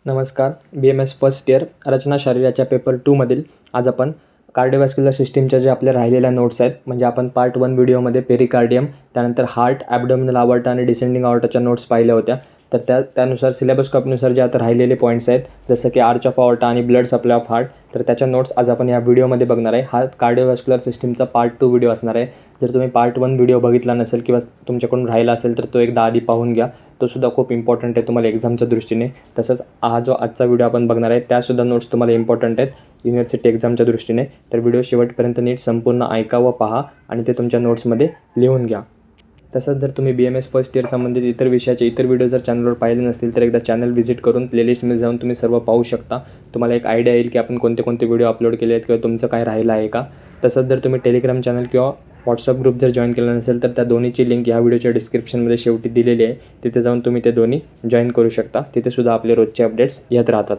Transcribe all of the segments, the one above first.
नमस्कार. BMS first year रचनाशास्त्राच्या paper 2मधील आज आपण कार्डिओव्हॅस्क्युलर सिस्टीमच्या जे आपल्या राहिलेल्या नोट्स आहेत, म्हणजे आपण पार्ट 1 व्हिडिओमध्ये पेरिकार्डियम, त्यानंतर हार्ट, ॲब्डोमिनल आवर्टा आणि डिसेंडिंग आवर्टाच्या नोट्स पाहिल्या होत्या. तर त्यानुसार सिलेबस कॉपीनुसार जे आता राहिलेले पॉईंट्स आहेत, जसं की आर्च ऑफ आवर्टा आणि ब्लड सप्लाय ऑफ हार्ट, तर त्याच्या नोट्स आज आपण या व्हिडिओमध्ये बघणार आहे. हा कार्डिओव्हॅस्क्युलर सिस्टीमचा पार्ट 2 व्हिडिओ असणार आहे. जर तुम्ही पार्ट 1 व्हिडिओ बघितला नसेल किंवा तुमच्याकडून राहिला असेल तर तो एकदा आधी पाहून घ्या. तो सुद्धा खूप इम्पॉर्टंट आहे तुम्हाला एक्झामच्या दृष्टीने. तसंच हा जो आजचा व्हिडिओ आपण बघणार आहे त्यासुद्धा नोट्स तुम्हाला इम्पॉर्टंट आहेत युनिव्हर्सिटी एक्झामच्या दृष्टीने. तर व्हिडिओ शेवटपर्यंत नीट संपूर्ण ऐका व पहा आणि ते तुमच्या नोट्समध्ये लिहून घ्या. तसंच जर तुम्ही BMS फर्स्ट इयर संबंधित इतर विषयाचे इतर व्हिडिओ जर चॅनलवर पाहिले नसतील तर एकदा चॅनल व्हिजिट करून प्लेलिस्टमध्ये जाऊन तुम्ही सर्व पाहू शकता. तुम्हाला एक आयडिया येईल की आपण कोणते कोणते व्हिडिओ अपलोड केले आहेत किंवा तुमचं काय राहिलं आहे का. तसंच जर तुम्ही टेलिग्राम चॅनल किंवा व्हॉट्सअप ग्रुप जर जॉईन केला नसेल तर त्या दोन्हीची लिंक ह्या व्हिडिओच्या डिस्क्रिप्शनमध्ये शेवटी दिलेली आहे. तिथे जाऊन तुम्ही ते दोन्ही जॉईन करू शकता. तिथे सुद्धा आपले रोजचे अपडेट्स येत राहतात.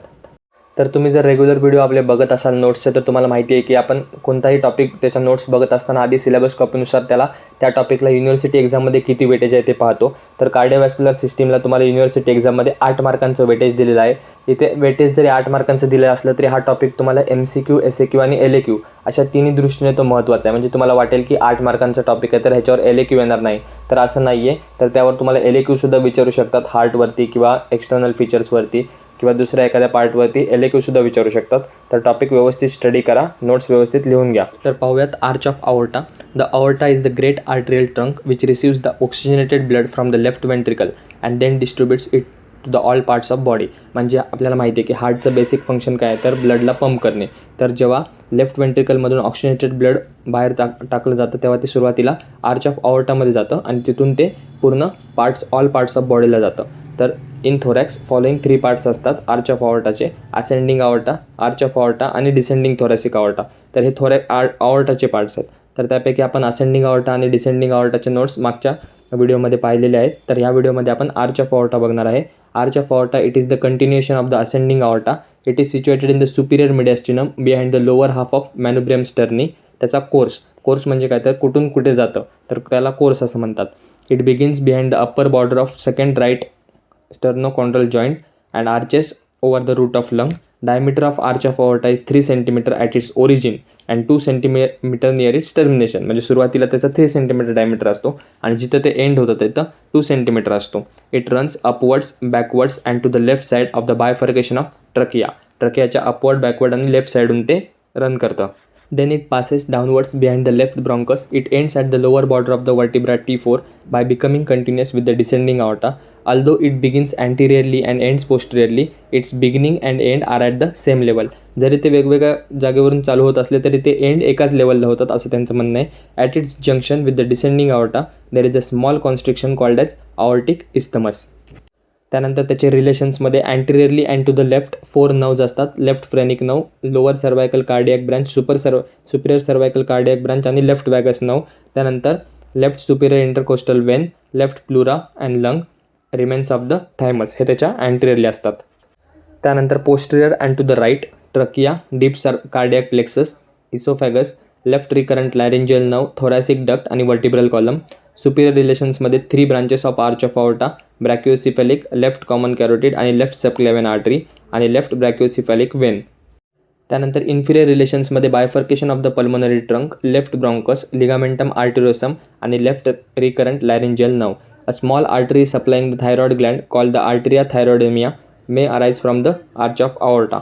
तर तुम्ही जर रेग्युलर व्हिडिओ आपले बघत असाल नोट्सचे, तर तुम्हाला माहिती आहे की आपण कोणताही टॉपिक त्याच्या नोट्स बघत असताना आधी सिलेबस कॉपीनुसार त्या टॉपिकला युनिव्हर्सिटी एक्झाममध्ये किती वेटेज आहे ते पाहतो. तर कार्डिओव्हॅस्क्युलर सिस्टीमला तुम्हाला युनिव्हर्सिटी एक्झाममध्ये 8 मार्कांचं वेटेज दिलेलं आहे. इथे वेटेज जरी 8 मार्कांचं दिलं असलं तरी हा टॉपिक तुम्हाला MCQ, SAQ आणि LAQ अशा तिन्ही दृष्टीने तो महत्त्वाचा आहे. म्हणजे तुम्हाला वाटेल की 8 मार्कांचा टॉपिक आहे तर ह्याच्यावर LAQ येणार नाही, तर असं नाही आहे. तर त्यावर तुम्हाला LAQ सुद्धा विचारू शकतात हार्टवरती किंवा एक्सटर्नल फीचर्सवरती किंवा दुसऱ्या एखाद्या पार्टवरती LAQ सुद्धा विचारू शकतात. तर टॉपिक व्यवस्थित स्टडी करा, नोट्स व्यवस्थित लिहून घ्या. तर पाहूयात arch of aorta. The aorta is the great arterial trunk which receives the oxygenated blood from the left ventricle and then distributes it to the all parts of body. म्हणजे आपल्याला माहिती आहे की हार्टचं बेसिक फंक्शन काय आहे, तर ब्लडला pump करणे. तर जेव्हा लेफ्ट वेंट्रिकलमधून ऑक्सिजनेटेड ब्लड बाहेर टाकलं जातं तेव्हा ते सुरुवातीला आर्च ऑफ आवर्टामध्ये जातं आणि तिथून ते पूर्ण ऑल पार्ट्स ऑफ बॉडीला जातं. तर इन थोरॅक्स फॉलोइंग 3 पार्ट्स असतात आर्च ऑफ आवर्टाचे: ascending aorta, arch of aorta आणि डिसेंडिंग थोरॅसिक आवर्टा. तर हे आवर्टाचे पार्ट्स आहेत. तर त्यापैकी आपण असेंडिंग आवर्टा आणि डिसेंडिंग आवर्टाचे नोट्स मागच्या व्हिडिओमध्ये पाहिलेले आहेत. तर ह्या व्हिडिओमध्ये आपण आर्च ऑफ आवर्टा बघणार आहे. Arch of aorta it is the continuation of the ascending aorta. It is situated in the superior mediastinum behind the lower half of manubrium sterni. त्याचा कोर्स म्हणजे काय, तर कुठून कुठे जातं तर त्याला कोर्स असं म्हणतात. It begins behind the upper border of second right sternocondral joint and arches over the root of lung. Diameter of arch of aorta is 3 cm at its origin and 2 cm near its termination. म्हणजे सुरुवातीला त्याचा 3 cm diameter असतो आणि जिथं ते end होतं तिथं 2 cm असतो. It runs upwards, backwards and to the left side of the bifurcation of trachea. ट्रकियाच्या अपवर्ड, बॅकवर्ड आणि लेफ्ट साईडून ते रन करतं. Then it passes downwards behind the left bronchus. It ends at the lower border of the vertebra T4 by becoming continuous with the descending aorta. Although it begins anteriorly and ends posteriorly, its beginning and end are at the same level. जरी ते वेगवेगळ्या जागेवरून चालू होत असले तरी ते end एकाच लेवलला होतात असं त्यांचं म्हणणं आहे. At its junction with the descending aorta, there is a small constriction called as aortic isthmus. त्यानंतर त्याचे रिलेशन्समध्ये anteriorly and to the left 4 nerves असतात. Left phrenic nerve, lower cervical cardiac branch, superior cervical cardiac branch आणि left vagus nerve. त्यानंतर left superior intercostal vein, left pleura and lung, remains of the thymus हे त्याच्या anteriorly असतात. त्यानंतर posterior and to the right trachea, deep cardiac plexus, oesophagus, left recurrent laryngeal nerve, thoracic duct आणि vertebral column. Superior रिलेशन्समध्ये 3 branches of arch of aorta: brachiocephalic, left common carotid आणि left subclavian artery आणि left brachiocephalic vein. त्यानंतर inferior रिलेशन्समध्ये bifurcation of the pulmonary trunk, left bronchus, ligamentum arteriosum आणि left recurrent laryngeal nerve. A small artery supplying the thyroid gland called the arteria thyroidea ima may arise from the arch of aorta.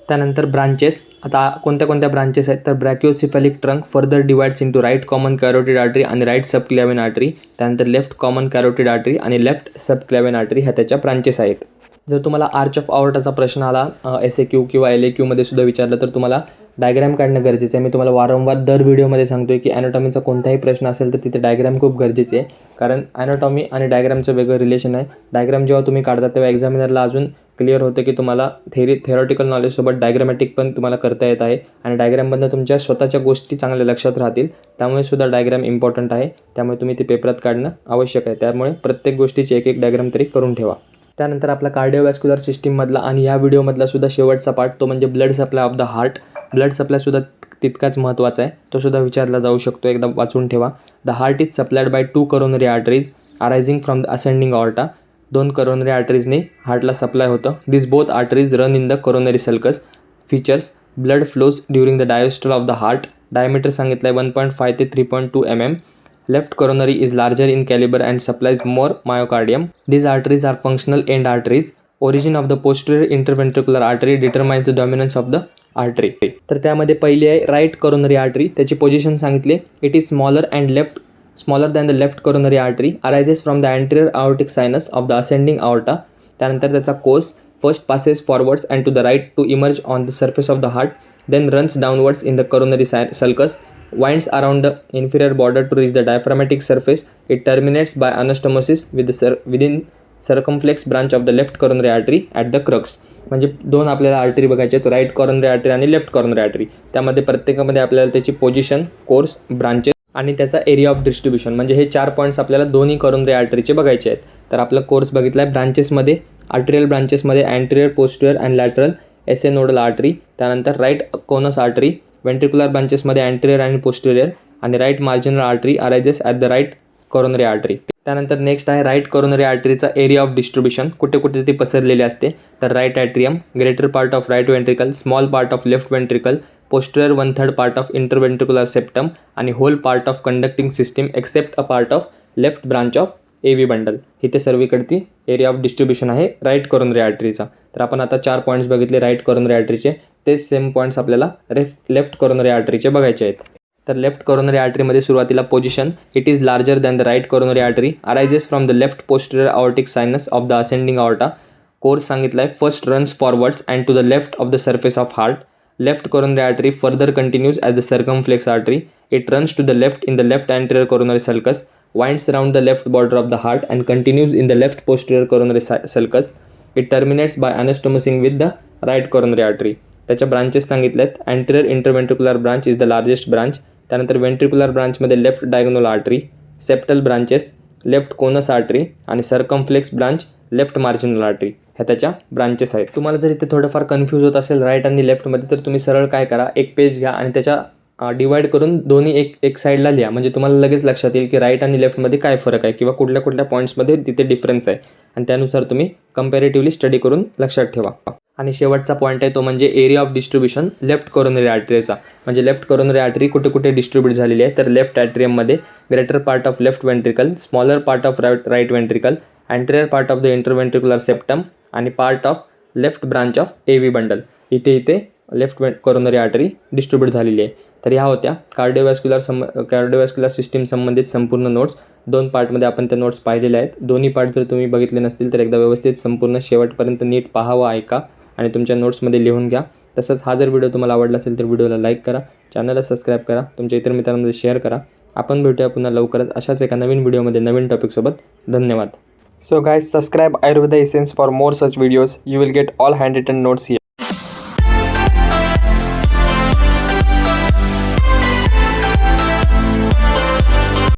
त्यानंतर branches, आता कोणत्या branches आहेत तर brachiocephalic trunk further divides into right common carotid artery आणि right subclavian artery. त्यानंतर left common carotid artery आणि left subclavian artery ह्या त्याच्या ब्रांचेस आहेत. जर तुम्हाला आर्च ऑफ आवर्टाचा प्रश्न आला SAQ किंवा LAQमध्ये सुद्धा विचारलं तर तुम्हाला डायग्राम काढणं गरजेचं आहे. मी तुम्हाला वारंवार दर व्हिडिओमध्ये सांगतो आहे की ॲनाटॉमीचा कोणताही प्रश्न असेल तर तिथे डायग्राम खूप गरजेचे आहे, कारण ॲनाटॉमी आणि डायग्रामचं वेगळं रिलेशन आहे. डायग्राम जेव्हा तुम्ही काढता तेव्हा एक्झामिनरला अजून क्लिअर होतं की तुम्हाला थेरॉटिकल नॉलेजसोबत डायग्रामॅटिक पण तुम्हाला करता येत आहे आणि डायग्राममधनं तुमच्या स्वतःच्या गोष्टी चांगल्या लक्षात राहतील. त्यामुळे सुद्धा डायग्राम इम्पॉर्टंट आहे. त्यामुळे तुम्ही ते पेपरात काढणं आवश्यक आहे. त्यामुळे प्रत्येक गोष्टीची एक डायग्राम तरी करून ठेवा. त्यानंतर आपला कार्डिओव्हॅस्क्युलर सिस्टीममधला आणि ह्या व्हिडिओमधला सुद्धा शेवटचा पार्ट तो म्हणजे blood supply of the heart. Blood सप्लायसुद्धा तितकाच महत्त्वाचा आहे, तो सुद्धा विचारला जाऊ शकतो, एकदा वाचून ठेवा. The heart is supplied by 2 coronary arteries arising from the ascending aorta. दोन करोनरी आर्टरीजनी हार्टला सप्लाय होतं. This both arteries run in the coronary sulcus. Features blood flows during the diastole of the heart. Diameter सांगितलं आहे 1.5 ते 3.2 mm. Left coronary is larger in caliber and supplies more myocardium. These arteries are functional end arteries. Origin of the posterior interventricular artery determines the dominance of the artery. तर त्यामध्ये पहिली आहे right coronary artery. त्याची position सांगितले. It is smaller than the left coronary artery, arises from the anterior aortic sinus of the ascending aorta. त्यानंतर त्याचा course first passes forwards and to the right to emerge on the surface of the heart, then runs downwards in the coronary sulcus, winds around the inferior border to reach the diaphragmatic surface. It terminates by anastomosis within circumflex branch of the left coronary artery at the crux. म्हणजे दोन आपल्याला artery बघायचे आहेत, right coronary artery आणि left coronary artery. त्यामध्ये प्रत्येकामध्ये आपल्याला त्याची पोझिशन, कोर्स, ब्रांचेस आणि त्याचा एरिया ऑफ डिस्ट्रीब्युशन म्हणजे हे 4 पॉईंट्स आपल्याला दोन्ही कॉर्नरी आर्टरीचे बघायचे आहेत. तर आपला कोर्स बघितला आहे. ब्रांचेसमध्ये आर्टेरियल ब्रांचेसमध्ये anterior, posterior and lateral S A nodal artery. त्यानंतर राईट कोनस आर्टरी. वेंट्रिक्युलर ब्रांचेसमध्ये अँटेरियर आणि पोस्टिरियर आणि right marginal artery arises at the right coronary artery. त्यानंतर नेक्स्ट आहे राईट कॉर्नरी आर्टरीचा एरिया ऑफ डिस्ट्रीब्युशन, कुठे कुठे ती पसरलेली असते. तर right atrium, greater part of right ventricle, small part of left ventricle, posterior 1/3 part of interventricular septum आणि whole part of conducting system except a part of left branch of AV bundle. इथे सर्वीकडती area of distribution आहे right coronary आर्टरीचा. तर आपण आता 4 points बघितले right coronary आर्टरीचे. तेच सेम पॉईंट्स आपल्याला लेफ्ट कॉर्नरी आर्टरीचे बघायचे आहेत. तर लेफ्ट कॉर्नरी आर्टरीमध्ये सुरुवातीला position, it is larger than the right coronary artery, arises from the left posterior aortic sinus of the ascending aorta. Course सांगितला आहे first runs forwards and to the left of the surface of heart. Left coronary artery further continues as the circumflex artery. It runs to the left in the left anterior coronary sulcus, winds around the left border of the heart and continues in the left posterior coronary sulcus. It terminates by anastomosing with the right coronary artery. त्याच्या branches सांगितलेत. Anterior interventricular branch is the largest branch. त्यानंतर ventricular branchमध्ये left diagonal artery, septal branches, left conus artery आणि circumflex branch, left marginal artery. ह्या त्याच्या branches आहेत. तुम्हाला जर इथे थोडंफार कन्फ्यूज होत असेल राईट आणि लेफ्टमध्ये, तर तुम्ही सरळ काय करा, एक पेज घ्या आणि त्याच्या डिवाईड करून दोन्ही एक साईडला लिहा. म्हणजे तुम्हाला लगेच लक्षात येईल की राईट आणि लेफ्टमध्ये काय फरक आहे किंवा कुठल्या कुठल्या पॉईंट्समध्ये तिथे डिफरन्स आहे. आणि त्यानुसार तुम्ही कम्पॅरेटिव्हली स्टडी करून लक्षात ठेवा. आणि शेवटचा पॉईंट आहे तो म्हणजे area of distribution left coronary आर्टरीचा. म्हणजे लेफ्ट कॉर्नरी आर्टरी कुठे कुठे डिस्ट्रीब्यूट झालेली आहे. तर लेफ्ट ॲट्रियममध्ये greater part of left ventricle, smaller part of right ventricle, anterior part of the interventricular septum आणि part of left branch of AV bundle. इथे लेफ्ट कॉर्नरी आर्टरी डिस्ट्रीब्यूट झालेली आहे. तर ह्या होत्या कार्डिओवॅस्क्युलर सिस्टीम संबंधित संपूर्ण नोट्स. 2 पार्टमध्ये आपण त्या नोट्स पाहिलेल्या आहेत. दोन्ही पार्ट जर तुम्ही बघितले नसतील तर एकदा व्यवस्थित संपूर्ण शेवटपर्यंत नीट पाहावा, ऐका आणि तुमच्या नोट्समध्ये लिहून घ्या. तसंच हा जर व्हिडिओ तुम्हाला आवडला असेल तर व्हिडिओला लाईक करा, चॅनलला सबस्क्राईब करा, तुमच्या इतर मित्रांमध्ये शेअर करा. आपण भेटूया पुन्हा लवकरच अशाच एका नवीन व्हिडिओमध्ये नवीन टॉपिकसोबत. धन्यवाद. So guys, subscribe Ayurveda Essence for more such videos. You will get all handwritten notes here.